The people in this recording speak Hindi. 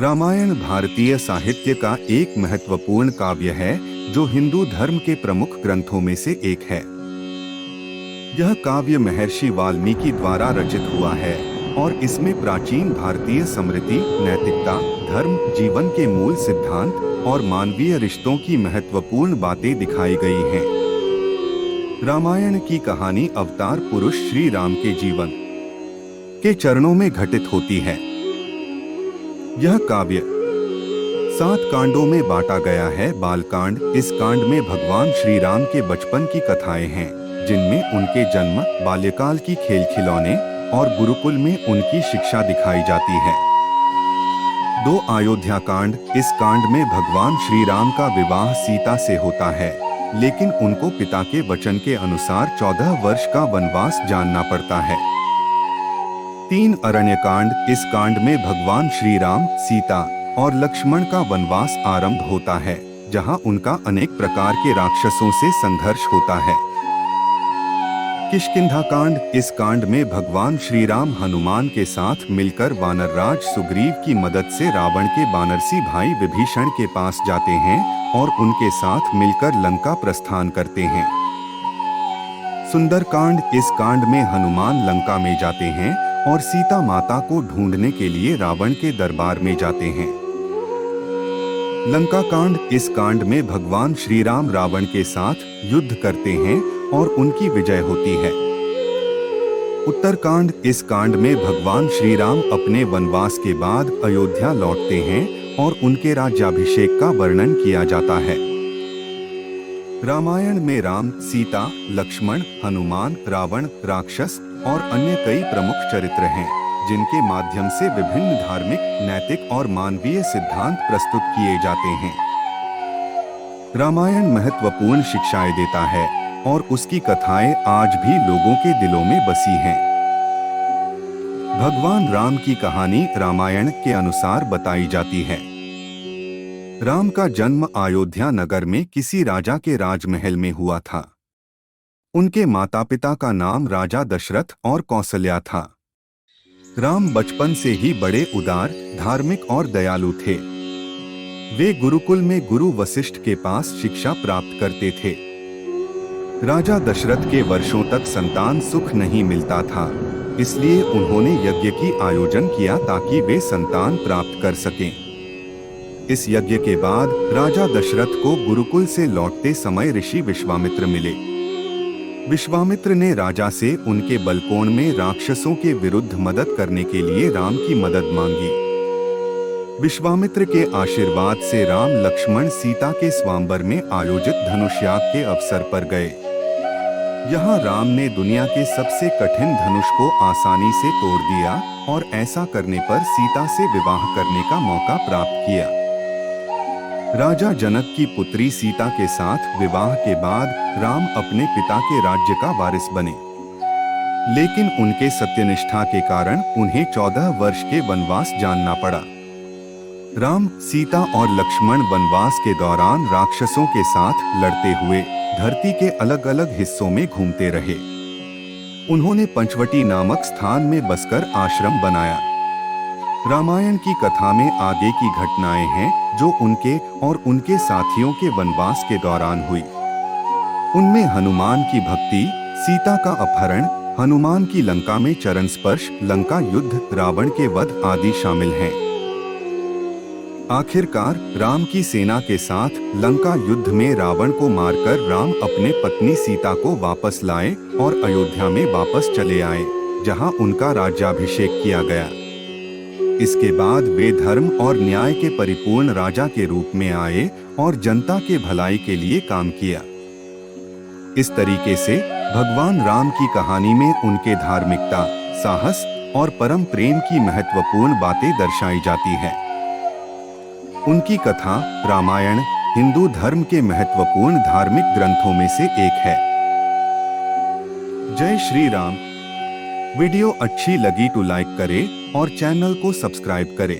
रामायण भारतीय साहित्य का एक महत्वपूर्ण काव्य है जो हिंदू धर्म के प्रमुख ग्रंथों में से एक है। यह काव्य महर्षि वाल्मीकि द्वारा रचित हुआ है और इसमें प्राचीन भारतीय स्मृति, नैतिकता, धर्म, जीवन के मूल सिद्धांत और मानवीय रिश्तों की महत्वपूर्ण बातें दिखाई गई हैं। रामायण की कहानी अवतार पुरुष श्री राम के जीवन के चरणों में घटित होती है। यह काव्य 7 कांडों में बांटा गया है। बालकांड, इस कांड में भगवान श्री राम के बचपन की कथाएं हैं, जिनमें उनके जन्म, बाल्यकाल की खेल खिलौने और गुरुकुल में उनकी शिक्षा दिखाई जाती है। 2 अयोध्या कांड, इस कांड में भगवान श्री राम का विवाह सीता से होता है, लेकिन उनको पिता के वचन के अनुसार 14 वर्ष का वनवास जानना पड़ता है। 3 अरण्यकांड, इस कांड में भगवान श्री राम, सीता और लक्ष्मण का वनवास आरंभ होता है, जहां उनका अनेक प्रकार के राक्षसों से संघर्ष होता है। किष्किंधा कांड, इस कांड में भगवान श्री राम हनुमान के साथ मिलकर वानरराज सुग्रीव की मदद से रावण के बानरसी भाई विभीषण के पास जाते हैं और उनके साथ मिलकर लंका प्रस्थान करते हैं। सुंदरकांड, इस कांड में हनुमान लंका में जाते हैं और सीता माता को ढूंढने के लिए रावण के दरबार में जाते हैं। लंका कांड, इस कांड में भगवान श्री राम रावण के साथ युद्ध करते हैं और उनकी विजय होती है। उत्तरकांड, इस कांड में भगवान श्री राम अपने वनवास के बाद अयोध्या लौटते हैं और उनके राज्याभिषेक का वर्णन किया जाता है। रामायण में राम, सीता, लक्ष्मण, हनुमान, रावण, राक्षस और अन्य कई प्रमुख चरित्र हैं, जिनके माध्यम से विभिन्न धार्मिक, नैतिक और मानवीय सिद्धांत प्रस्तुत किए जाते हैं। रामायण महत्वपूर्ण शिक्षाएं देता है और उसकी कथाएं आज भी लोगों के दिलों में बसी हैं। भगवान राम की कहानी रामायण के अनुसार बताई जाती है। राम का जन्म अयोध्या नगर में किसी राजा के राजमहल में हुआ था। उनके माता पिता का नाम राजा दशरथ और कौसल्या था। राम बचपन से ही बड़े उदार, धार्मिक और दयालु थे। वे गुरुकुल में गुरु वशिष्ठ के पास शिक्षा प्राप्त करते थे। राजा दशरथ के वर्षों तक संतान सुख नहीं मिलता था, इसलिए उन्होंने यज्ञ की आयोजन किया ताकि वे संतान प्राप्त कर सकें। इस यज्ञ के बाद राजा दशरथ को गुरुकुल से लौटते समय ऋषि विश्वामित्र मिले। विश्वामित्र ने राजा से उनके बलकोण में राक्षसों के विरुद्ध मदद करने के लिए राम की मदद मांगी। विश्वामित्र के आशीर्वाद से राम, लक्ष्मण, सीता के स्वयंवर में आयोजित धनुष्याग के अवसर पर गए। यहाँ राम ने दुनिया के सबसे कठिन धनुष को आसानी से तोड़ दिया और ऐसा करने पर सीता से विवाह करने का मौका प्राप्त किया। राजा जनक की पुत्री सीता के साथ विवाह के बाद राम अपने पिता के राज्य का वारिस बने, लेकिन उनके सत्यनिष्ठा के कारण उन्हें 14 वर्ष के वनवास जानना पड़ा। राम, सीता और लक्ष्मण वनवास के दौरान राक्षसों के साथ लड़ते हुए धरती के अलग अलग हिस्सों में घूमते रहे। उन्होंने पंचवटी नामक स्थान में बसकर आश्रम बनाया। रामायण की कथा में आगे की घटनाएं हैं जो उनके और उनके साथियों के वनवास के दौरान हुई। उनमें हनुमान की भक्ति, सीता का अपहरण, हनुमान की लंका में चरण स्पर्श, लंका युद्ध, रावण के वध आदि शामिल हैं। आखिरकार राम की सेना के साथ लंका युद्ध में रावण को मारकर राम अपने पत्नी सीता को वापस लाए और अयोध्या में वापस चले आए, जहां उनका राज्याभिषेक किया गया। इसके बाद वे धर्म और न्याय के परिपूर्ण राजा के रूप में आए और जनता के भलाई के लिए काम किया। इस तरीके से भगवान राम की कहानी में उनके धार्मिकता, साहस और परम प्रेम की महत्वपूर्ण बातें दर्शाई जाती है। उनकी कथा रामायण हिंदू धर्म के महत्वपूर्ण धार्मिक ग्रंथों में से एक है। जय श्री राम। वीडियो अच्छी लगी तो लाइक करें और चैनल को सब्सक्राइब करें।